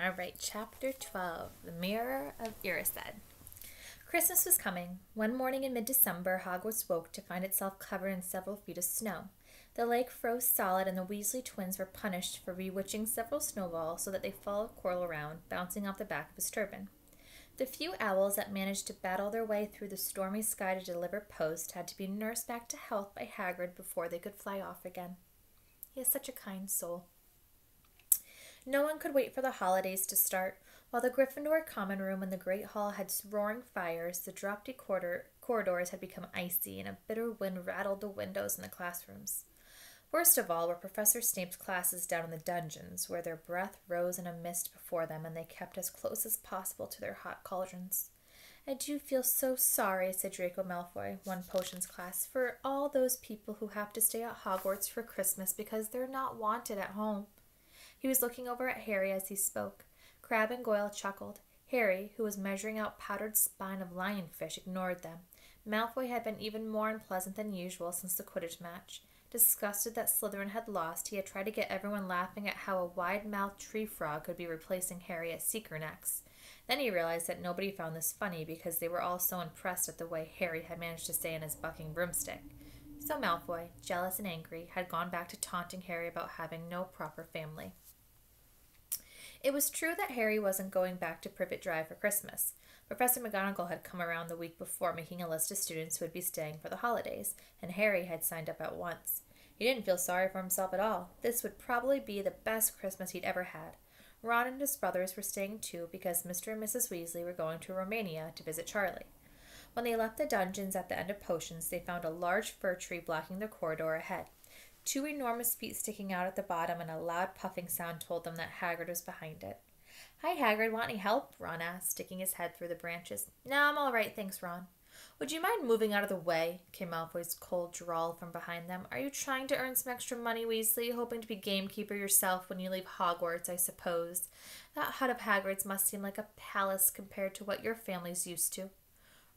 All right, Chapter 12, The Mirror of Erised. Christmas was coming. One morning in mid-December, Hogwarts woke to find itself covered in several feet of snow. The lake froze solid, and the Weasley twins were punished for bewitching several snowballs so that they followed Quirrell around, bouncing off the back of his turban. The few owls that managed to battle their way through the stormy sky to deliver post had to be nursed back to health by Hagrid before they could fly off again. He is such a kind soul. No one could wait for the holidays to start. While the Gryffindor common room and the Great Hall had roaring fires, the draughty corridors had become icy, and a bitter wind rattled the windows in the classrooms. Worst of all were Professor Snape's classes down in the dungeons, where their breath rose in a mist before them, and they kept as close as possible to their hot cauldrons. "I do feel so sorry," said Draco Malfoy, one potions class, "for all those people who have to stay at Hogwarts for Christmas because they're not wanted at home." He was looking over at Harry as he spoke. Crabbe and Goyle chuckled. Harry, who was measuring out powdered spine of lionfish, ignored them. Malfoy had been even more unpleasant than usual since the Quidditch match. Disgusted that Slytherin had lost, he had tried to get everyone laughing at how a wide-mouthed tree frog could be replacing Harry at Seeker next. Then he realized that nobody found this funny because they were all so impressed at the way Harry had managed to stay in his bucking broomstick. So Malfoy, jealous and angry, had gone back to taunting Harry about having no proper family. It was true that Harry wasn't going back to Privet Drive for Christmas. Professor McGonagall had come around the week before making a list of students who would be staying for the holidays, and Harry had signed up at once. He didn't feel sorry for himself at all. This would probably be the best Christmas he'd ever had. Ron and his brothers were staying too because Mr. and Mrs. Weasley were going to Romania to visit Charlie. When they left the dungeons at the end of potions, they found a large fir tree blocking the corridor ahead. Two enormous feet sticking out at the bottom, and a loud puffing sound told them that Hagrid was behind it. "Hi, Hagrid. Want any help?" Ron asked, sticking his head through the branches. "No, I'm all right, thanks, Ron." "Would you mind moving out of the way?" came Malfoy's cold drawl from behind them. "Are you trying to earn some extra money, Weasley? Hoping to be gamekeeper yourself when you leave Hogwarts, I suppose. That hut of Hagrid's must seem like a palace compared to what your family's used to."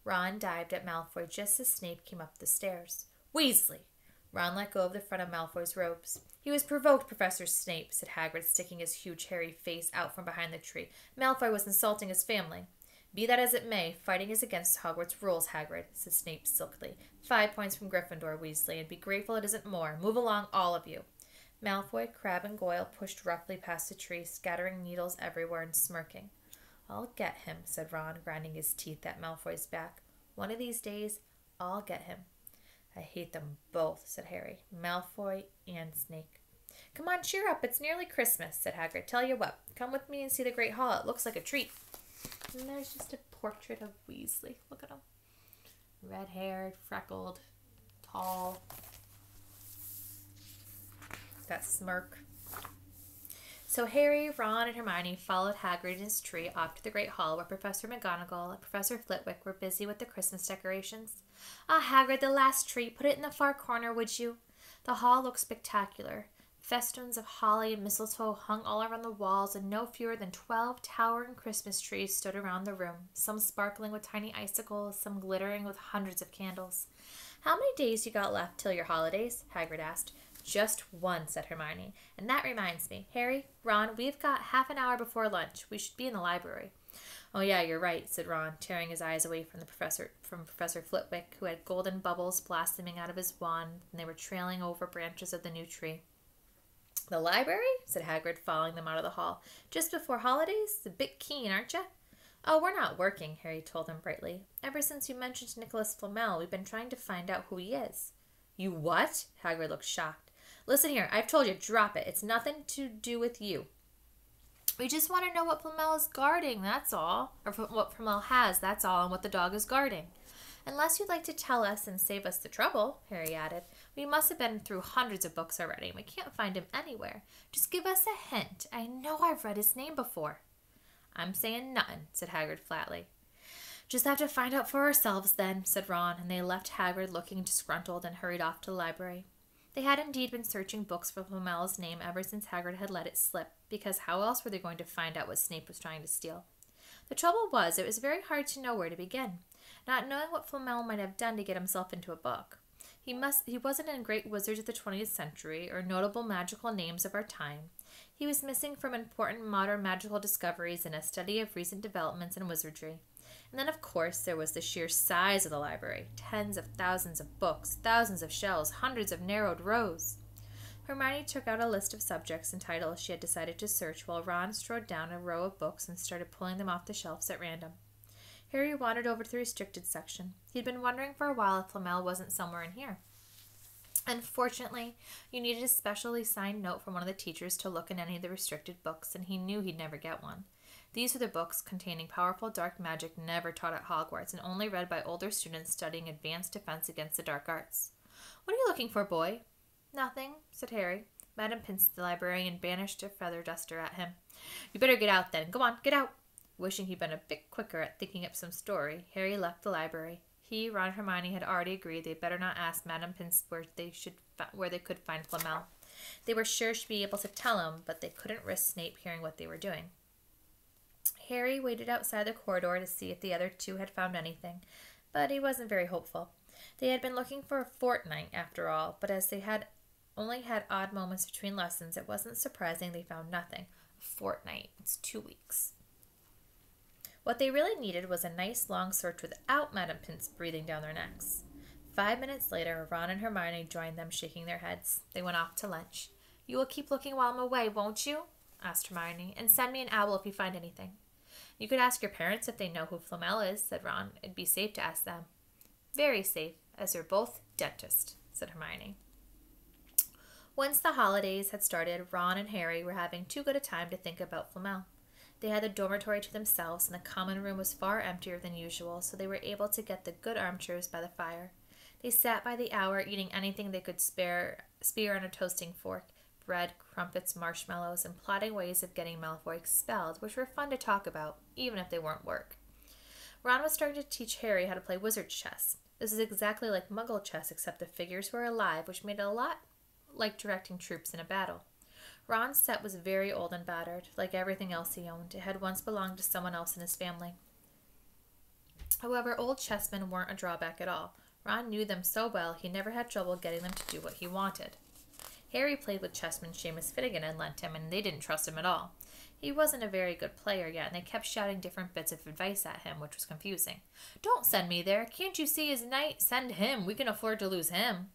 Ron dived at Malfoy just as Snape came up the stairs. "Weasley!" Ron let go of the front of Malfoy's robes. "He was provoked, Professor Snape," said Hagrid, sticking his huge hairy face out from behind the tree. "Malfoy was insulting his family." "Be that as it may, fighting is against Hogwarts rules, Hagrid," said Snape silkily. 5 points from Gryffindor, Weasley, and be grateful it isn't more. Move along, all of you." Malfoy, Crabbe, and Goyle pushed roughly past the tree, scattering needles everywhere and smirking. "I'll get him," said Ron, grinding his teeth at Malfoy's back. "One of these days, I'll get him." "I hate them both," said Harry. "Malfoy and Snape." "Come on, cheer up. It's nearly Christmas," said Hagrid. "Tell you what, come with me and see the Great Hall. It looks like a treat." And there's just a portrait of Weasley. Look at him. Red-haired, freckled, tall. That smirk. So Harry, Ron, and Hermione followed Hagrid and his tree off to the Great Hall, where Professor McGonagall and Professor Flitwick were busy with the Christmas decorations. "Ah, Hagrid, the last tree. Put it in the far corner, would you?" The hall looked spectacular. Festoons of holly and mistletoe hung all around the walls, and no fewer than 12 towering Christmas trees stood around the room, some sparkling with tiny icicles, some glittering with hundreds of candles. "How many days you got left till your holidays?" Hagrid asked. "Just one," said Hermione. "And that reminds me. Harry, Ron, we've got half an hour before lunch. We should be in the library." "Oh, yeah, you're right," said Ron, tearing his eyes away from Professor Flitwick, who had golden bubbles blossoming out of his wand, and they were trailing over branches of the new tree. "The library?" said Hagrid, following them out of the hall. "Just before holidays? A bit keen, aren't you?" "Oh, we're not working," Harry told him brightly. "Ever since you mentioned Nicholas Flamel, we've been trying to find out who he is." "You what?" Hagrid looked shocked. "Listen here, I've told you, drop it. It's nothing to do with you. We just want to know what Flamel is guarding, that's all. Or what Flamel has, that's all, and what the dog is guarding." "Unless you'd like to tell us and save us the trouble," Harry added. "We must have been through hundreds of books already, and we can't find him anywhere. Just give us a hint. I know I've read his name before." "I'm saying nothing," said Hagrid flatly. "Just have to find out for ourselves, then," said Ron, and they left Hagrid looking disgruntled and hurried off to the library. They had indeed been searching books for Flamel's name ever since Hagrid had let it slip, because how else were they going to find out what Snape was trying to steal? The trouble was, it was very hard to know where to begin, not knowing what Flamel might have done to get himself into a book. He wasn't in great wizards of the 20th century or notable magical names of our time. He was missing from important modern magical discoveries and a study of recent developments in wizardry. And then, of course, there was the sheer size of the library. Tens of thousands of books, thousands of shelves, hundreds of narrowed rows. Hermione took out a list of subjects and titles she had decided to search, while Ron strode down a row of books and started pulling them off the shelves at random. Harry wandered over to the restricted section. He'd been wondering for a while if Flamel wasn't somewhere in here. Unfortunately, you needed a specially signed note from one of the teachers to look in any of the restricted books, and he knew he'd never get one. These were the books containing powerful dark magic never taught at Hogwarts and only read by older students studying advanced defense against the dark arts. "What are you looking for, boy?" "Nothing," said Harry. Madame Pince, the librarian, banished a feather duster at him. "You better get out, then. Go on, get out." Wishing he'd been a bit quicker at thinking up some story, Harry left the library. He, Ron, and Hermione had already agreed they'd better not ask Madame Pince where they could find Flamel. They were sure she'd be able to tell him, but they couldn't risk Snape hearing what they were doing. Harry waited outside the corridor to see if the other two had found anything, but he wasn't very hopeful. They had been looking for a fortnight, after all, but as they had only had odd moments between lessons, it wasn't surprising they found nothing. A fortnight. It's 2 weeks. What they really needed was a nice long search without Madame Pince breathing down their necks. 5 minutes later, Ron and Hermione joined them, shaking their heads. They went off to lunch. "You will keep looking while I'm away, won't you?" asked Hermione, "and send me an owl if you find anything." "You could ask your parents if they know who Flamel is," said Ron. "It'd be safe to ask them." "Very safe, as they're both dentists," said Hermione. Once the holidays had started, Ron and Harry were having too good a time to think about Flamel. They had the dormitory to themselves, and the common room was far emptier than usual, so they were able to get the good armchairs by the fire. They sat by the hour, eating anything they could spear on a toasting fork, bread, crumpets, marshmallows, and plotting ways of getting Malfoy expelled, which were fun to talk about, even if they weren't work. Ron was starting to teach Harry how to play wizard's chess. This is exactly like Muggle chess, except the figures were alive, which made it a lot like directing troops in a battle. Ron's set was very old and battered. Like everything else he owned, it had once belonged to someone else in his family. However, old chessmen weren't a drawback at all. Ron knew them so well he never had trouble getting them to do what he wanted. Harry played with chessman Seamus Finnegan and lent him, and they didn't trust him at all. He wasn't a very good player yet, and they kept shouting different bits of advice at him, which was confusing. "Don't send me there. Can't you see his knight? Send him. We can afford to lose him."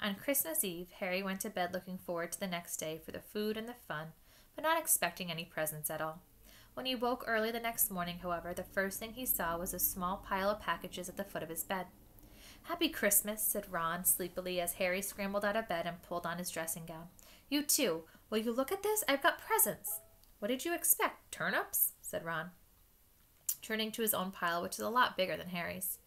On Christmas Eve, Harry went to bed looking forward to the next day for the food and the fun, but not expecting any presents at all. When he woke early the next morning, however, the first thing he saw was a small pile of packages at the foot of his bed. "Happy Christmas," said Ron sleepily as Harry scrambled out of bed and pulled on his dressing gown. "You too. Will you look at this? I've got presents." "What did you expect? Turnips?" said Ron, turning to his own pile, which was a lot bigger than Harry's.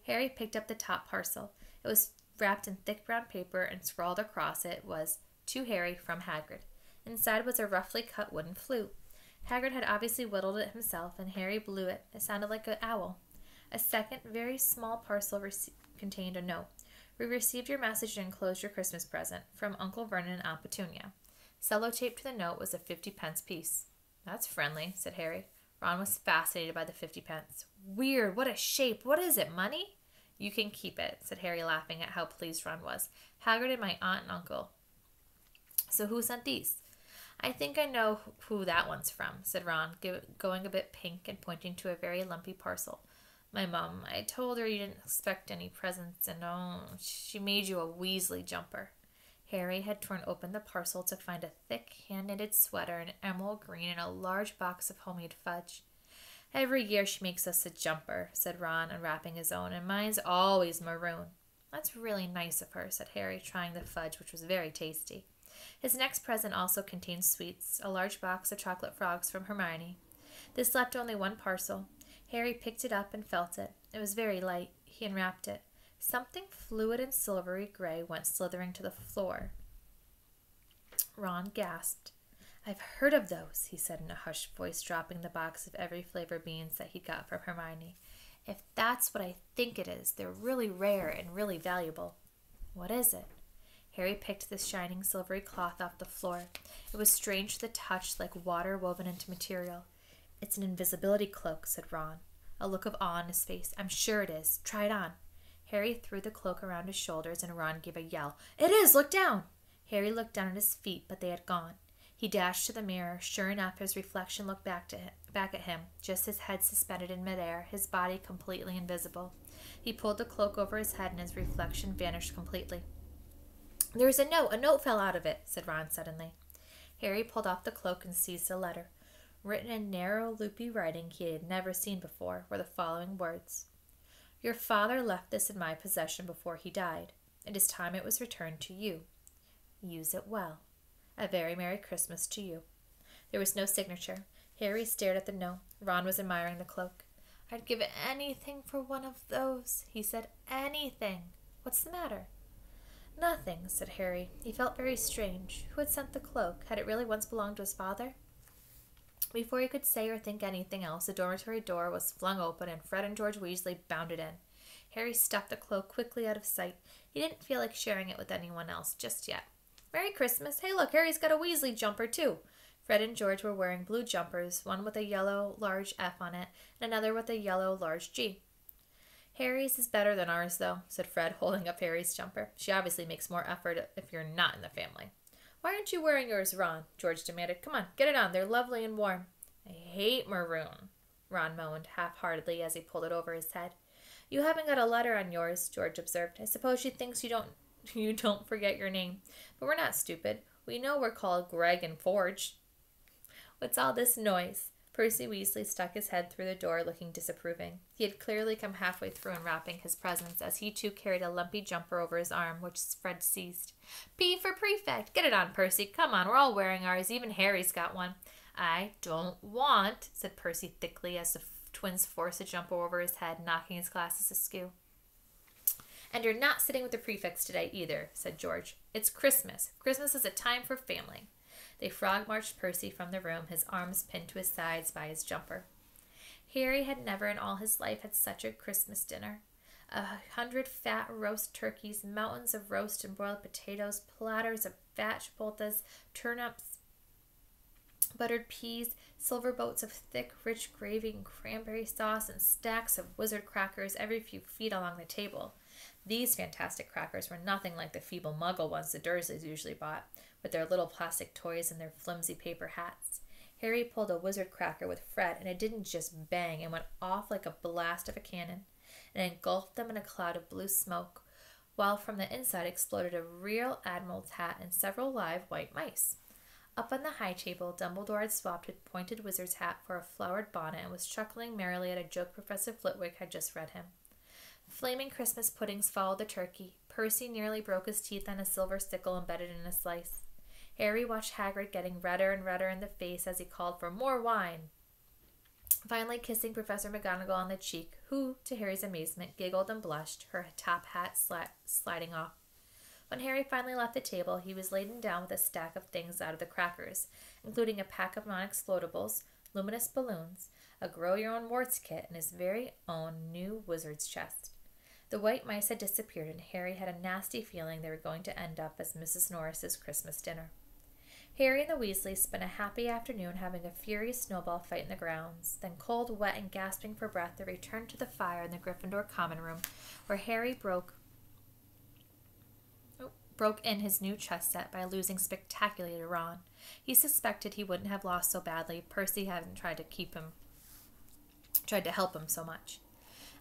Harry picked up the top parcel. It was wrapped in thick brown paper, and scrawled across it was, "To Harry from Hagrid." Inside was a roughly cut wooden flute. Hagrid had obviously whittled it himself, and Harry blew it. It sounded like an owl. A second, very small parcel contained a note. "We received your message and enclosed your Christmas present. From Uncle Vernon and Aunt Petunia." Sellotaped to the note was a 50-pence piece. "That's friendly," said Harry. Ron was fascinated by the 50 pence. "Weird. What a shape. What is it, money?" "You can keep it," said Harry, laughing at how pleased Ron was. "Hagrid and my aunt and uncle." "So who sent these?" "I think I know who that one's from," said Ron, going a bit pink and pointing to a very lumpy parcel. "My mum. I told her you didn't expect any presents, and she made you a Weasley jumper." Harry had torn open the parcel to find a thick hand-knitted sweater in emerald green and a large box of homemade fudge. "Every year she makes us a jumper," said Ron, unwrapping his own, "and mine's always maroon." "That's really nice of her," said Harry, trying the fudge, which was very tasty. His next present also contained sweets, a large box of chocolate frogs from Hermione. This left only one parcel. Harry picked it up and felt it. It was very light. He unwrapped it. Something fluid and silvery gray went slithering to the floor. Ron gasped. "I've heard of those," he said in a hushed voice, dropping the box of every flavor beans that he got from Hermione. "If that's what I think it is, they're really rare and really valuable." "What is it?" Harry picked the shining silvery cloth off the floor. It was strange to the touch, like water woven into material. "It's an invisibility cloak," said Ron, a look of awe on his face. "I'm sure it is. Try it on." Harry threw the cloak around his shoulders, and Ron gave a yell. "It is! Look down!" Harry looked down at his feet, but they had gone. He He dashed to the mirror. Sure enough, his reflection looked back at him, just his head suspended in midair, his body completely invisible. He pulled the cloak over his head and his reflection vanished completely. "There's a note! A note fell out of it," said Ron suddenly. Harry pulled off the cloak and seized the letter. Written in narrow, loopy writing he had never seen before were the following words: "Your father left this in my possession before he died. It is time it was returned to you. Use it well. A very Merry Christmas to you." There was no signature. Harry stared at the note. Ron was admiring the cloak. "I'd give anything for one of those," he said. "Anything. What's the matter?" "Nothing," said Harry. He felt very strange. Who had sent the cloak? Had it really once belonged to his father? Before he could say or think anything else, the dormitory door was flung open and Fred and George Weasley bounded in. Harry stuffed the cloak quickly out of sight. He didn't feel like sharing it with anyone else just yet. "Merry Christmas! Hey, look, Harry's got a Weasley jumper, too." Fred and George were wearing blue jumpers, one with a yellow large F on it, and another with a yellow large G. "Harry's is better than ours, though," said Fred, holding up Harry's jumper. "She obviously makes more effort if you're not in the family." "Why aren't you wearing yours, Ron?" George demanded. "Come on, get it on. They're lovely and warm." "I hate maroon," Ron moaned half-heartedly as he pulled it over his head. "You haven't got a letter on yours," George observed. "I suppose she thinks you don't forget your name. But we're not stupid. We know we're called Greg and Forge." "What's all this noise?" Percy Weasley stuck his head through the door, looking disapproving. He had clearly come halfway through unwrapping his presents, as he too carried a lumpy jumper over his arm, which Fred seized. "P for prefect! Get it on, Percy! Come on, we're all wearing ours. Even Harry's got one." "I don't want," said Percy thickly, as the twins forced a jumper over his head, knocking his glasses askew. "And you're not sitting with the prefects today either," said George. "It's Christmas. Christmas is a time for family." They frog-marched Percy from the room, his arms pinned to his sides by his jumper. Harry had never in all his life had such a Christmas dinner. 100 fat roast turkeys, mountains of roast and boiled potatoes, platters of fat chipoltas, turnips, buttered peas, silver boats of thick, rich gravy and cranberry sauce, and stacks of wizard crackers every few feet along the table. These fantastic crackers were nothing like the feeble muggle ones the Dursleys usually bought, with their little plastic toys and their flimsy paper hats. Harry pulled a wizard cracker with Fred, and it didn't just bang and went off like a blast of a cannon, and engulfed them in a cloud of blue smoke, while from the inside exploded a real admiral's hat and several live white mice. Up on the high table, Dumbledore had swapped a pointed wizard's hat for a flowered bonnet and was chuckling merrily at a joke Professor Flitwick had just read him. Flaming Christmas puddings followed the turkey. Percy nearly broke his teeth on a silver sickle embedded in a slice. Harry watched Hagrid getting redder and redder in the face as he called for more wine, finally kissing Professor McGonagall on the cheek, who, to Harry's amazement, giggled and blushed, her top hat sliding off. When Harry finally left the table, he was laden down with a stack of things out of the crackers, including a pack of non-explodables, luminous balloons, a grow-your-own-warts kit, and his very own new wizard's chest. The white mice had disappeared, and Harry had a nasty feeling they were going to end up as Mrs. Norris's Christmas dinner. Harry and the Weasleys spent a happy afternoon having a furious snowball fight in the grounds. Then, cold, wet, and gasping for breath, they returned to the fire in the Gryffindor common room, where Harry broke in his new chess set by losing spectacularly to Ron. He suspected he wouldn't have lost so badly if Percy hadn't tried to help him so much.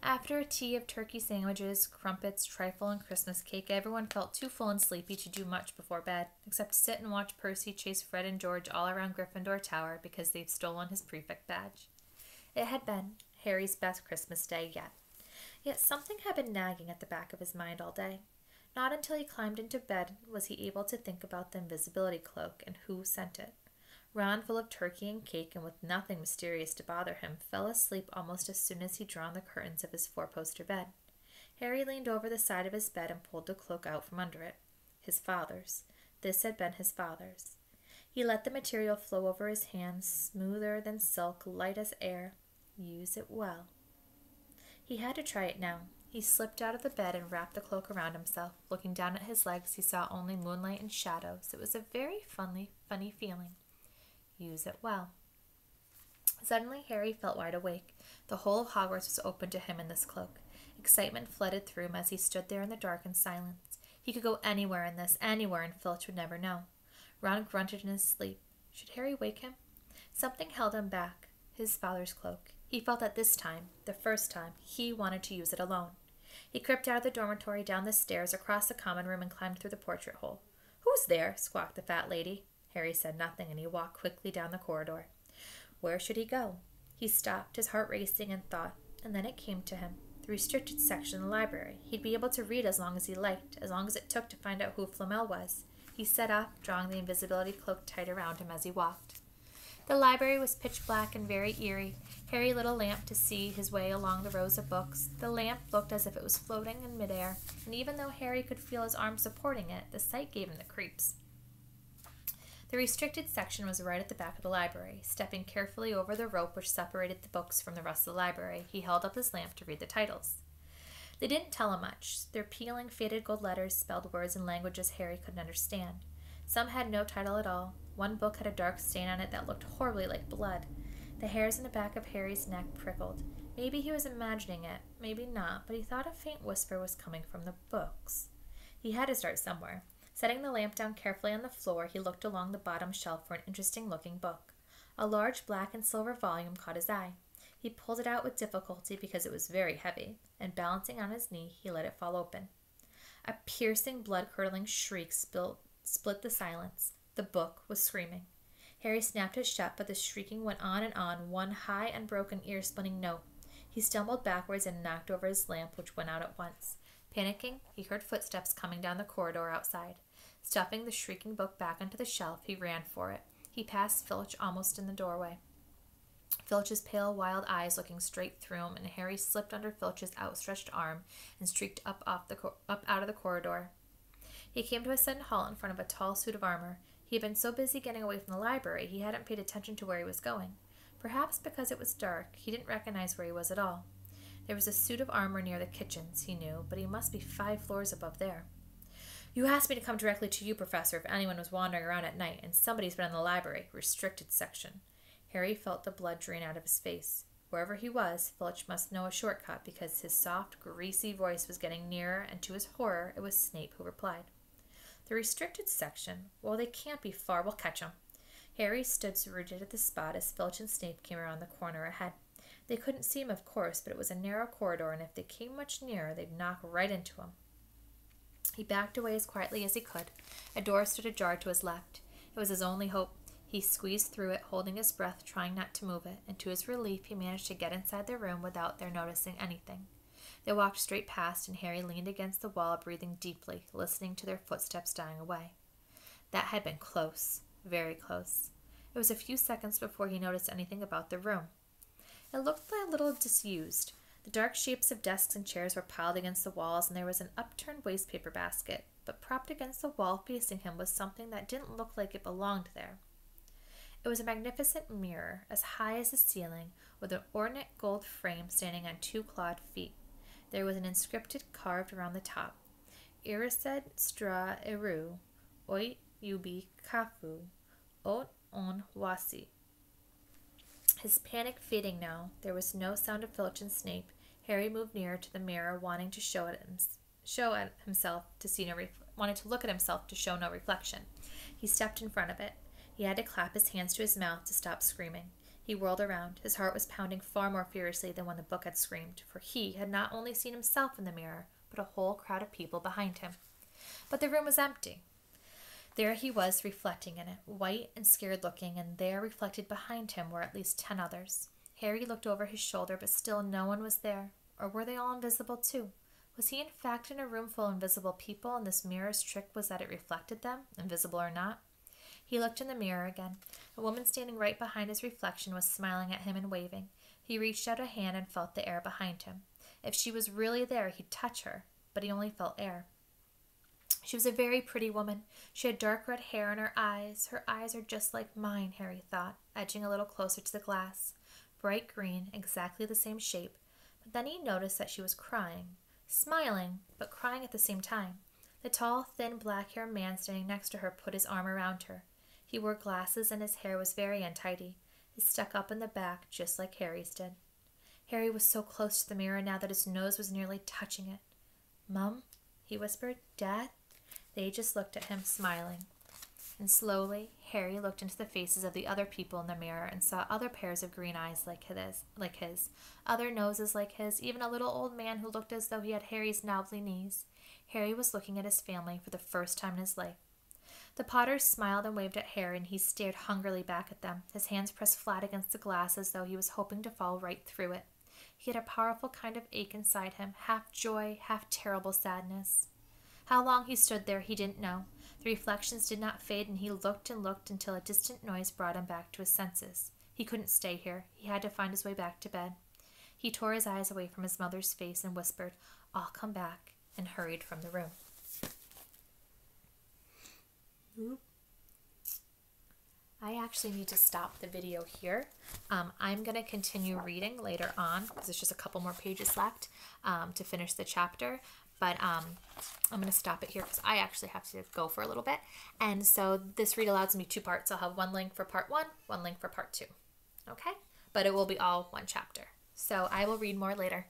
After a tea of turkey sandwiches, crumpets, trifle, and Christmas cake, everyone felt too full and sleepy to do much before bed, except sit and watch Percy chase Fred and George all around Gryffindor Tower because they'd stolen his prefect badge. It had been Harry's best Christmas day yet. Yet something had been nagging at the back of his mind all day. Not until he climbed into bed was he able to think about the invisibility cloak and who sent it. Ron, full of turkey and cake and with nothing mysterious to bother him, fell asleep almost as soon as he'd drawn the curtains of his four-poster bed. Harry leaned over the side of his bed and pulled the cloak out from under it. His father's. This had been his father's. He let the material flow over his hands, smoother than silk, light as air. Use it well. He had to try it now. He slipped out of the bed and wrapped the cloak around himself. Looking down at his legs, he saw only moonlight and shadows. It was a very funny feeling. Use it well. Suddenly, Harry felt wide awake. The whole of Hogwarts was open to him in this cloak. Excitement flooded through him as he stood there in the dark and silence. He could go anywhere in this, anywhere, and Filch would never know. Ron grunted in his sleep. Should Harry wake him? Something held him back. His father's cloak. He felt that this time, the first time, he wanted to use it alone. He crept out of the dormitory, down the stairs, across the common room, and climbed through the portrait hole. "Who's there?" squawked the fat lady. Harry said nothing, and he walked quickly down the corridor. Where should he go? He stopped, his heart racing, and thought, and then it came to him. The restricted section in the library. He'd be able to read as long as he liked, as long as it took to find out who Flamel was. He set off, drawing the invisibility cloak tight around him as he walked. The library was pitch black and very eerie. Harry lit a lamp to see his way along the rows of books. The lamp looked as if it was floating in midair, and even though Harry could feel his arm supporting it, the sight gave him the creeps. The restricted section was right at the back of the library. Stepping carefully over the rope which separated the books from the rest of the library, he held up his lamp to read the titles. They didn't tell him much. Their peeling, faded gold letters spelled words in languages Harry couldn't understand. Some had no title at all. One book had a dark stain on it that looked horribly like blood. The hairs in the back of Harry's neck prickled. Maybe he was imagining it, maybe not, but he thought a faint whisper was coming from the books. He had to start somewhere. Setting the lamp down carefully on the floor, he looked along the bottom shelf for an interesting-looking book. A large black and silver volume caught his eye. He pulled it out with difficulty because it was very heavy, and balancing on his knee, he let it fall open. A piercing, blood-curdling shriek split the silence. The book was screaming. Harry snapped it shut, but the shrieking went on, one high, unbroken, ear-splitting note. He stumbled backwards and knocked over his lamp, which went out at once. Panicking, he heard footsteps coming down the corridor outside. Stuffing the shrieking book back onto the shelf, he ran for it. He passed Filch almost in the doorway. Filch's pale, wild eyes looking straight through him, and Harry slipped under Filch's outstretched arm and streaked up out of the corridor. He came to a sudden halt in front of a tall suit of armor. He had been so busy getting away from the library, he hadn't paid attention to where he was going. Perhaps because it was dark, he didn't recognize where he was at all. There was a suit of armor near the kitchens, he knew, but he must be 5 floors above there. "You asked me to come directly to you, Professor, if anyone was wandering around at night, and somebody's been in the library, restricted section." Harry felt the blood drain out of his face. Wherever he was, Filch must know a shortcut because his soft, greasy voice was getting nearer, and to his horror, it was Snape who replied. "The restricted section? Well, they can't be far. We'll catch 'em." Harry stood rigid at the spot as Filch and Snape came around the corner ahead. They couldn't see him, of course, but it was a narrow corridor, and if they came much nearer, they'd knock right into him. He backed away as quietly as he could. A door stood ajar to his left. It was his only hope. He squeezed through it, holding his breath, trying not to move it, and to his relief he managed to get inside the room without their noticing anything. They walked straight past, and Harry leaned against the wall, breathing deeply, listening to their footsteps dying away. That had been close, very close. It was a few seconds before he noticed anything about the room. It looked a little disused. The dark shapes of desks and chairs were piled against the walls, and there was an upturned wastepaper basket, but propped against the wall facing him was something that didn't look like it belonged there. It was a magnificent mirror, as high as the ceiling, with an ornate gold frame standing on 2 clawed feet. There was an inscription carved around the top. "Irised stra eru, oit ubi kafu, ot on wasi." His panic fading now, there was no sound of Filch and Snape. Harry moved nearer to the mirror, wanting to wanted to look at himself to show no reflection. He stepped in front of it. He had to clap his hands to his mouth to stop screaming. He whirled around. His heart was pounding far more furiously than when the book had screamed, for he had not only seen himself in the mirror, but a whole crowd of people behind him. But the room was empty. There he was, reflecting in it, white and scared-looking, and there, reflected behind him, were at least 10 others. Harry looked over his shoulder, but still no one was there. Or were they all invisible, too? Was he, in fact, in a room full of invisible people, and this mirror's trick was that it reflected them, invisible or not? He looked in the mirror again. A woman standing right behind his reflection was smiling at him and waving. He reached out a hand and felt the air behind him. If she was really there, he'd touch her, but he only felt air. She was a very pretty woman. She had dark red hair and her eyes. Her eyes are just like mine, Harry thought, edging a little closer to the glass. Bright green, exactly the same shape. But then he noticed that she was crying. Smiling, but crying at the same time. The tall, thin, black-haired man standing next to her put his arm around her. He wore glasses and his hair was very untidy. It stuck up in the back, just like Harry's did. Harry was so close to the mirror now that his nose was nearly touching it. "Mum?" he whispered. "Dad?" They just looked at him, smiling. And slowly, Harry looked into the faces of the other people in the mirror and saw other pairs of green eyes like his, other noses like his, even a little old man who looked as though he had Harry's knobbly knees. Harry was looking at his family for the first time in his life. The Potters smiled and waved at Harry, and he stared hungrily back at them, his hands pressed flat against the glass as though he was hoping to fall right through it. He had a powerful kind of ache inside him, half joy, half terrible sadness. How long he stood there, he didn't know. The reflections did not fade, and he looked and looked until a distant noise brought him back to his senses. He couldn't stay here. He had to find his way back to bed. He tore his eyes away from his mother's face and whispered, "I'll come back," and hurried from the room. I actually need to stop the video here. I'm going to continue reading later on because there's just a couple more pages left to finish the chapter. But I'm going to stop it here because I actually have to go for a little bit. And so this read aloud is going to be 2 parts. I'll have one link for part 1, one link for part 2. Okay? But it will be all one chapter. So I will read more later.